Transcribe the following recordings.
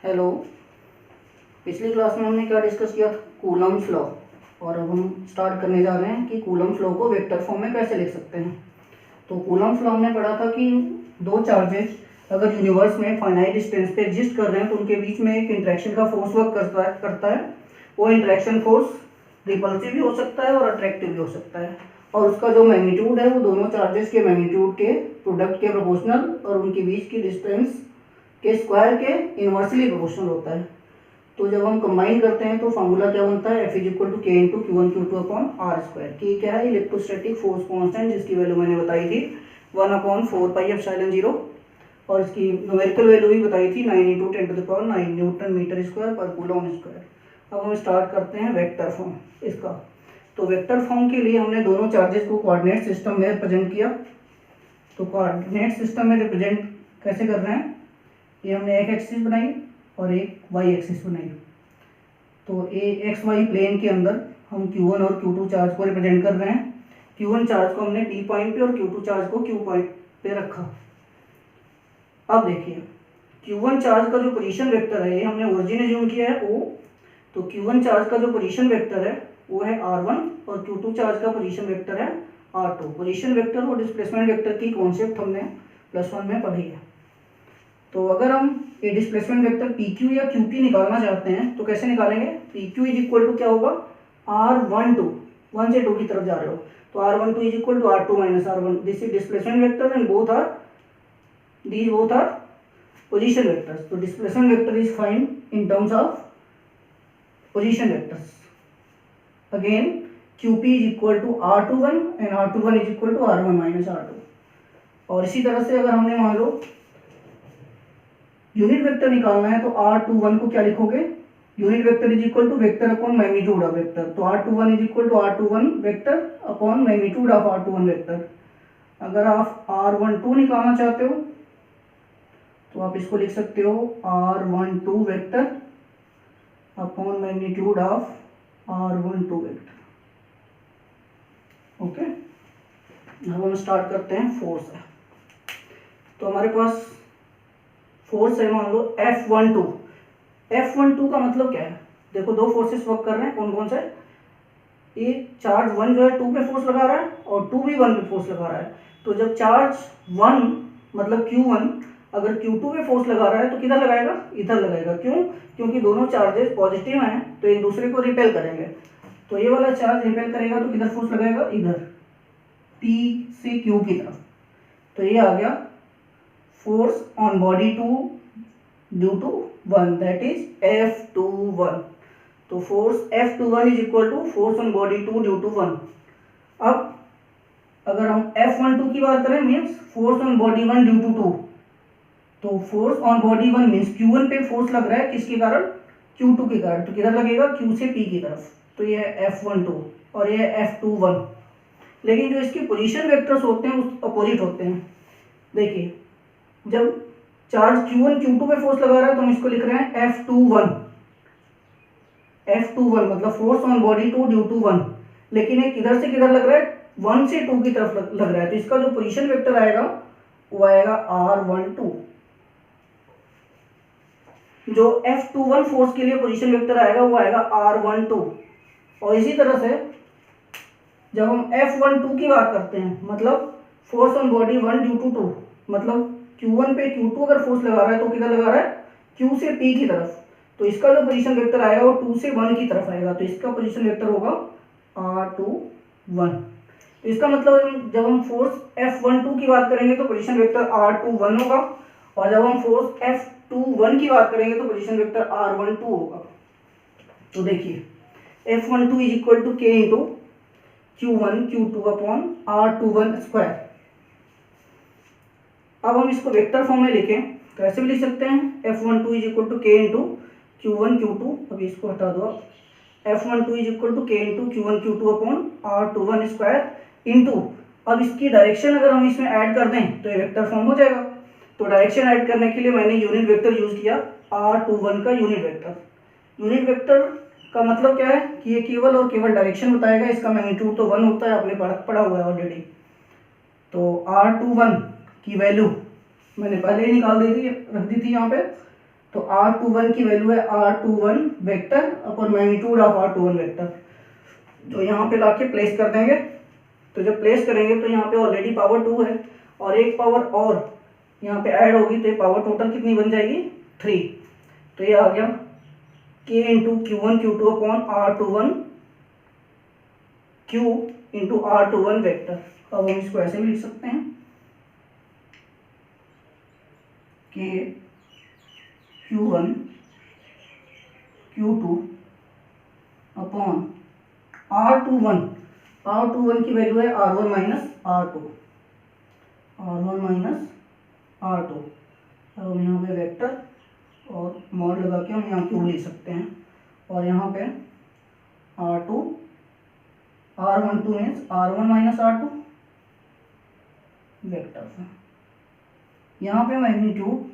Hello. पिछली class में हमने क्या डिस्कस किया था? Coulomb's law. और अब हम स्टार्ट करने जा रहे हैं कि कूलम्स लॉ को वेक्टर फॉर्म में कैसे लिख सकते हैं। तो कूलम्स लॉ हमने पढ़ा था कि दो चार्जेस अगर यूनिवर्स में फाइनाइट डिस्टेंस पे एग्जिस्ट कर रहे हैं तो उनके बीच में एक इंटरेक्शन का फोर्स वर्क करता है। वो इंटरेक्शन फोर्स रिपल्सिव भी हो सकता है और अट्रैक्टिव भी हो सकता है, और उसका जो मैग्नीट्यूड है वो दोनों चार्जेस के मैग्नीट्यूड के प्रोडक्ट के प्रोपोर्शनल और उनके बीच की डिस्टेंस के स्क्वायर के इन्वर्सली प्रोपोर्शनल होता है। तो जब हम कंबाइन करते हैं तो फार्मूला क्या बनता है? F = K × Q1 Q2 upon R²। कि क्या है? इलेक्ट्रोस्टैटिक फोर्स कांस्टेंट, जिसकी वैल्यू मैंने बताई थी 1/4πε0, और इसकी न्यूमेरिकल वैल्यू भी बताई थी 9 × 10⁹ न्यूटन मीटर स्क्वायर पर कूलम स्क्वायर। अब हम स्टार्ट करते हैं वेक्टर फॉर्म इसका। तो वेक्टर फॉर्म के लिए हमने दोनों चार्जेस को कोऑर्डिनेट सिस्टम में रिप्रेजेंट किया। तो कोऑर्डिनेट सिस्टम में रिप्रेजेंट कैसे कर रहे हैं? ये हमने एक एक्सिस बनाई और एक वाई एक्सिस बनाई। तो एक्स वाई प्लेन के अंदर हम Q1 और Q2 चार्ज को रिप्रेजेंट कर रहे हैं। Q1 चार्ज को हमने P पॉइंट पे और Q2 चार्ज को Q पॉइंट पे रखा। अब देखिए, Q1 चार्ज का जो पोजीशन वेक्टर है, ये हमने ओरिजिन एज्यूम किया है O। तो Q1 चार्ज का जो पोजीशन वेक्टर है वो है R1 और Q2 चार्ज का पोजीशन वेक्टर है R2। पोजीशन वेक्टर और डिस्प्लेसमेंट वेक्टर की कॉन्सेप्ट हमने +1 में पढ़ी है। तो अगर हम ये डिस्प्लेसमेंट वेक्टर PQ या QP निकालना चाहते हैं तो कैसे निकालेंगे? PQ = क्या होगा? R12, 1 से 2 की तरफ जा रहे हो तो R12 = R2 - R1। This is displacement vector and these both are position vectors. So displacement vector is defined in terms of position vectors. Again, QP = R21 and R21 = R1 - R2। और इसी तरह से अगर हमने मान लो यूनिट वेक्टर निकालना है तो R21 को क्या लिखोगे? Unit vector = vector upon magnitude of vector. तो R21 = R21 vector upon magnitude of R21 vector. अगर आप R12 निकालना चाहते हो तो आप इसको लिख सकते हो R12 vector upon magnitude of R12 vector. Okay, अब हम स्टार्ट करते हैं फोर्स है। तो हमारे पास फोर्स है, मान लो F12। F12 का मतलब क्या है? देखो, दो फोर्सेस वर्क कर रहे हैं। कौन कौन से? ये चार्ज 1 जो है 2 पे फोर्स लगा रहा है और 2 भी 1 पे फोर्स लगा रहा है। तो जब चार्ज 1 मतलब Q1 अगर Q2 पे फोर्स लगा रहा है तो किधर लगाएगा? इधर लगाएगा। क्यों? क्योंकि दोनों चार्जेस पॉजिटिव हैं तो एक दूसरे को रिपेल करेंगे। तो ये वाला चार्ज रिपेल करेगा तो किधर फोर्स लगाएगा? इधर, P से Q की तरफ। तो ये आ गया force on body 2 due to 1, that is F21। तो force F21 = force on body 2 due to 1। अब अगर हम F12 की बात करें, means force on body 1 due to 2। तो force on body 1 means Q1 पे फोर्स लग रहा है, किसके कारण? Q2 के कारण। तो किधर लगेगा? Q से P की तरफ। तो ये है F12 और ये है F21। लेकिन जो इसके पोजीशन वेक्टर्स होते हैं उस अपोजिट होते हैं। देखिए, जब चार्ज Q1 Q2 पे फोर्स लगा रहा है तो हम इसको लिख रहे हैं F21। F21 मतलब force on body 2 due to 1। लेकिन ये किधर से किधर लग रहा है? 1 से 2 की तरफ लग रहा है। तो इसका जो पोजीशन वेक्टर आएगा वो आएगा R12। जो F21 फोर्स के लिए पोजीशन वेक्टर आएगा वो आएगा R12। और इसी तरह से जब हम F12 की बात करते हैं, मतलब force on body 1 due to 2, मतलब Q1 पे Q2 अगर फोर्स लगा रहा है तो किधर लगा रहा है? Q से P की तरफ। तो इसका जो पोजीशन वेक्टर आएगा वो 2 से 1 की तरफ आएगा। तो इसका पोजीशन वेक्टर होगा R21। तो इसका मतलब जब हम फोर्स F12 की बात करेंगे तो पोजीशन वेक्टर R21 होगा, और जब हम फोर्स F21 की बात करेंगे तो पोजीशन वेक्टर R12 होगा। तो देखिए, F12 = K × Q1 Q2 upon R21²। अब हम इसको वेक्टर फॉर्म में लिखें तो ऐसे भी लिख सकते हैं F12 = K × Q1 Q2। अभी इसको हटा दो। F12 = K × Q1 Q2 upon R21² into, अब इसकी डायरेक्शन अगर हम इसमें ऐड कर दें तो ये वेक्टर फॉर्म हो जाएगा। तो डायरेक्शन ऐड करने के लिए मैंने यूनिट वेक्टर यूज किया, R21 का यूनिट वेक्टर। यूनिट वेक्टर का मतलब क्या है कि ये केवल और केवल डायरेक्शन बताएगा, इसका मैग्नीट्यूड तो 1 होता है, आपने पढ़ा हुआ है ऑलरेडी। तो R21 की वैल्यू मैंने पहले ही रख दी थी यहाँ पे। तो R21 की वैल्यू है R21 vector upon magnitude of R21 vector, जो यहाँ पे लाके प्लेस कर देंगे। तो जब प्लेस करेंगे तो यहाँ पे ऑलरेडी पावर 2 है और एक पावर और यहाँ पे ऐड होगी, तो ये पावर टोटल कितनी बन जाएगी 3। तो ये आ गया K into Q1 Q2 upon R21 Q into R21 vector. अब हम इसको ऐसे भी लिख सकते हैं K Q1 Q2 upon R21 की वैल्यू है R1 minus R2, R1 minus R2। अब हम यहाँ पे वेक्टर और मॉड लगा के हम यहाँ क्यू लिख सकते हैं, और यहाँ पे R12 means R1 minus R2 vector. यहाँ पे मैग्नीट्यूड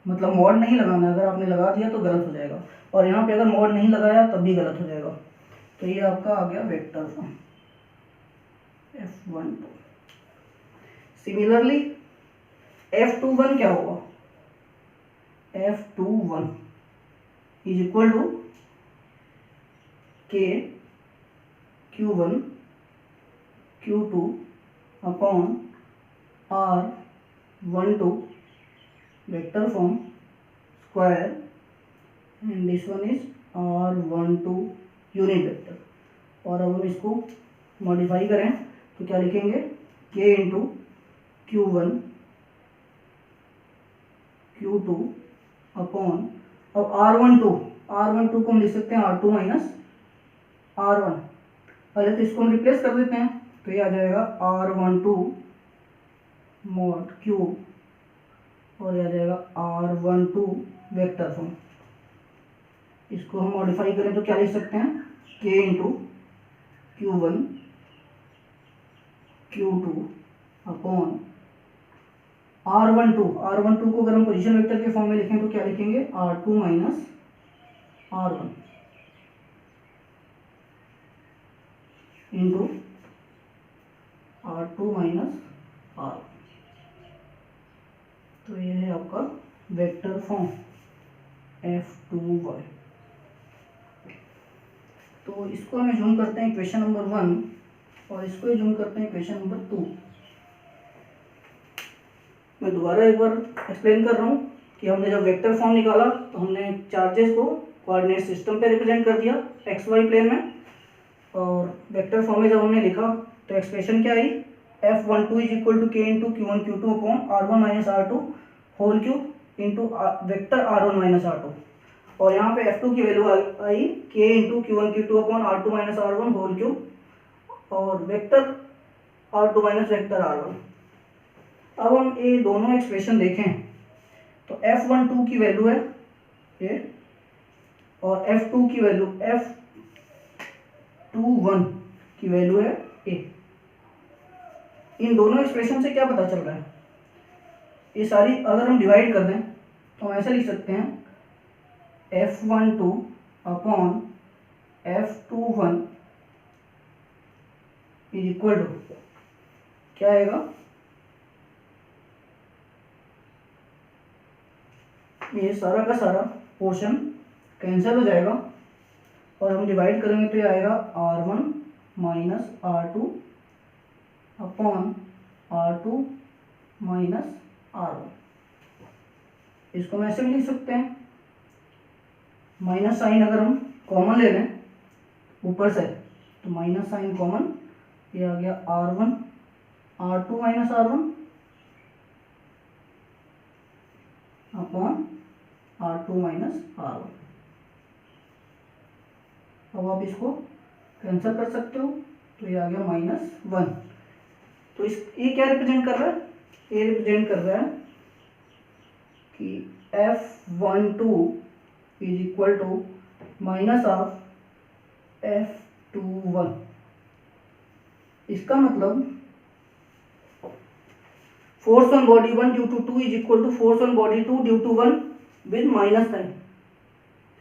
मतलब मॉड नहीं लगाना, अगर आपने लगा दिया तो गलत हो जाएगा, और यहाँ पे अगर मॉड नहीं लगाया तब भी गलत हो जाएगा। तो ये आपका आ गया vector form F12। Similarly F21 क्या होगा, F21 is equal to K Q1 Q2 upon R12 vector form square, and this one is R12 unit vector. और अब हम इसको मॉडिफाई करें तो क्या लिखेंगे, K into Q1 Q2 upon, अब R12 को हम लिख सकते हैं R2 माइनस R1। पहले तो इसको हम रिप्लेस कर देते हैं, तो ये आ जाएगा R12 मॉड Q, और ये आ जाएगा R12 वेक्टर फॉर्म। इसको हम मॉडिफाई करें तो क्या लिख सकते हैं, K into Q1 Q2 upon R12 को अगर हम पोजीशन वेक्टर के फॉर्म में लिखें तो क्या लिखेंगे, R2 minus R1 into R2 minus R1। तो ये है आपका वेक्टर फॉर्म F21। तो इसको हमें जूम करते हैं इक्वेशन नंबर 1, और इसको जूम करते हैं इक्वेशन नंबर 2। मैं दोबारा एक बार एक्सप्लेन कर रहा हूँ कि हमने जब वेक्टर फॉर्म निकाला तो हमने चार्जेस को कोऑर्डिनेट सिस्टम पे रिप्रेजेंट कर दिया XY प्लेन में, और वेक्टर फॉर्म में जब हमने लिखा तो एक्सप्रेशन क्या आई, F12 is equal to K into Q1 Q2 upon R1 minus R2 whole cube into vector R1 minus R2, और यहाँ पे F2 की वैल्यू आई K into Q1 Q2 upon R2 minus R1 whole cube और vector R2 minus vector R1। अब हम ये दोनों एक्सप्रेशन देखें तो F12 की वैल्यू है ये, और F2 की वैल्यू F21 की वैल्यू है ए। इन दोनों एक्सप्रेशन से क्या पता चल रहा है, ये सारी अगर हम डिवाइड कर दें तो हम ऐसे लिख सकते हैं F12 upon F21 is equal to क्या आएगा, ये सारा का सारा पोर्शन कैंसिल हो जाएगा और हम डिवाइड करेंगे तो ये आएगा R1 minus R2 upon R2 minus R1। इसको हम ऐसे भी लिख सकते हैं, माइनस साइन अगर हम कॉमन ले लें ऊपर से तो माइनस साइन कॉमन, ये आ गया R1 R2 minus R1 upon R2 minus R1। अब आप इसको कैंसिल कर सकते हो तो ये आ गया -1। तो इस ये क्या रिप्रेजेंट कर रहा है, ये रिप्रेजेंट कर रहा है कि F12 is equal to minus of F21। इसका मतलब force on body 1 due to 2 is equal to force on body 2 due to 1 with minus sign.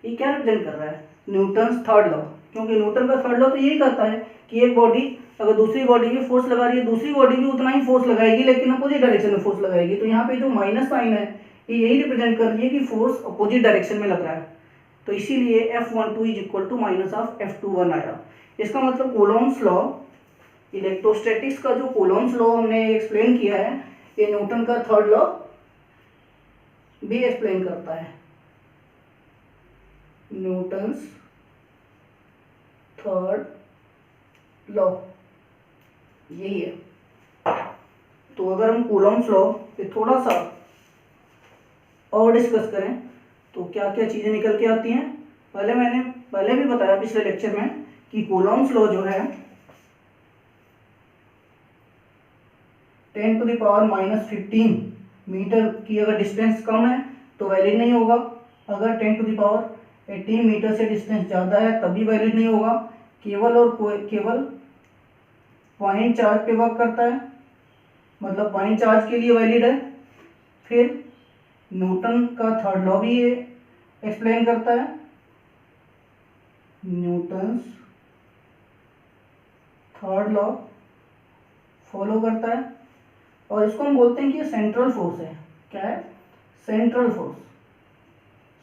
ये क्या रिप्रेजेंट कर रहा है, न्यूटन्स थर्ड लॉ, क्योंकि न्यूटन का थर्ड लॉ तो यही कहता है कि एक बॉडी अगर दूसरी बॉडी भी फोर्स लगा रही है, दूसरी बॉडी भी उतना ही फोर्स लगाएगी लेकिन अपोजिट डायरेक्शन में फोर्स लगाएगी। तो यहाँ पे जो माइनस साइन है ये यही रिप्रेजेंट कर रही है कि फोर्स अपोजिट डायरेक्शन में लग रहा है, तो इसीलिए F12 is equal to minus of F21 आया। इसका मतलब कूलॉम्स लॉ, इलेक्ट्रोस्टैटिक्स का जो कूलॉम्स लॉ हमने एक्सप्लेन किया है, ये न्यूटन का थर्ड लॉ भी एक्सप्लेन करता है। न्यूटन्स थर्ड लॉ यही है। तो अगर हम कूलॉम्स लॉ पे थोड़ा सा और डिस्कस करें तो क्या क्या चीज़ें निकल के आती हैं। मैंने पहले भी बताया पिछले लेक्चर में कि कूलॉम्स लॉ जो है 10⁻⁻15 मीटर की अगर डिस्टेंस कम है तो वैलिड नहीं होगा, अगर 10⁻18 मीटर से डिस्टेंस ज़्यादा है तभी वैलिड नहीं होगा। केवल और केवल पॉइंट चार्ज पे वर्क करता है, मतलब पॉइंट चार्ज के लिए वैलिड है। फिर न्यूटन का थर्ड लॉ भी ये एक्सप्लेन करता है, न्यूटन्स थर्ड लॉ फॉलो करता है। और इसको हम बोलते हैं कि ये सेंट्रल फोर्स है। क्या है? Central force.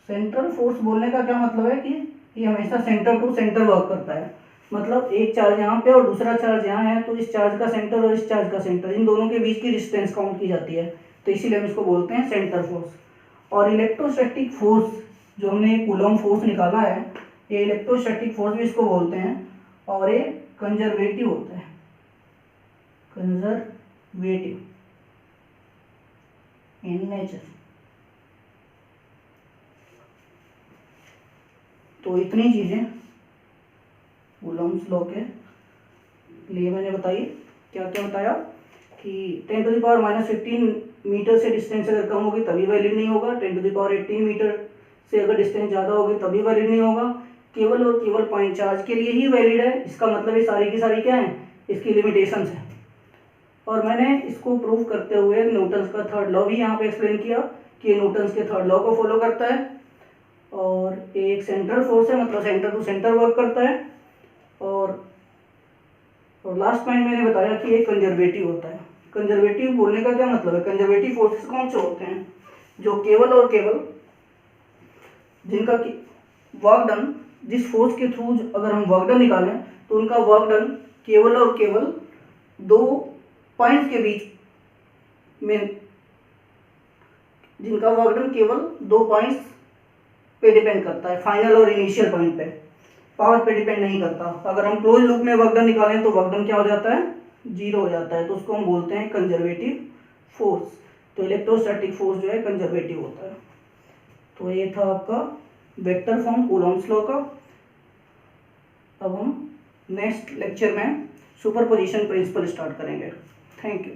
सेंट्रल फोर्स बोलने का क्या मतलब है कि ये हमेशा सेंटर टू सेंटर वर्क करता है। मतलब एक चार्ज यहाँ पे और दूसरा चार्ज यहाँ है, तो इस चार्ज का सेंटर और इस चार्ज का सेंटर, इन दोनों के बीच की डिस्टेंस काउंट की जाती है, तो इसीलिए हम इसको बोलते हैं सेंटर फोर्स। और इलेक्ट्रोस्टैटिक फोर्स जो हमने कूलॉम फोर्स निकाला है, ये इलेक्ट्रोस्टैटिक फोर्स भी इसको बोलते हैं, और ये कंजर्वेटिव होता है, कंजर्वेटिव इन नेचर। तो इतनी चीज़ें कूलॉम्स लॉ के लिए मैंने बताई। क्या क्या बताया कि 10⁻⁻15 मीटर से डिस्टेंस अगर कम होगी तभी वैलिड नहीं होगा, 10⁻18 मीटर से अगर डिस्टेंस ज़्यादा होगी तभी वैलिड नहीं होगा। केवल और केवल पॉइंट चार्ज के लिए ही वैलिड है। इसका मतलब ये सारी की सारी क्या है, इसकी लिमिटेशंस है। और मैंने इसको प्रूव करते हुए न्यूटन्स का थर्ड लॉ भी यहाँ पे एक्सप्लेन किया कि न्यूटन्स के थर्ड लॉ को फॉलो करता है, और एक सेंट्रल फोर्स है, मतलब सेंटर टू सेंटर वर्क करता है। और लास्ट पॉइंट मैंने बताया कि एक कंजर्वेटिव होता है। कंजर्वेटिव बोलने का क्या मतलब है? कंजर्वेटिव फोर्सेस कौन से होते हैं? जो केवल और केवल जिनका वर्क डन, जिस फोर्स के थ्रू अगर हम वर्क डन निकालें तो उनका वर्क डन केवल और केवल दो पॉइंट्स के बीच में, जिनका वर्क डन केवल दो पॉइंट्स पे डिपेंड करता है, फाइनल और इनिशियल पॉइंट पे, पावर पे डिपेंड नहीं करता। अगर हम क्लोज लूप में वर्क डन निकालें तो वर्क डन क्या हो जाता है? जीरो हो जाता है। तो उसको हम बोलते हैं कंजर्वेटिव फोर्स। तो इलेक्ट्रोस्टैटिक फोर्स जो है कंजर्वेटिव होता है। तो ये था आपका वेक्टर फॉर्म कूलॉम्स लॉ का। अब हम नेक्स्ट लेक्चर में सुपरपोजिशन प्रिंसिपल स्टार्ट करेंगे। Thank you.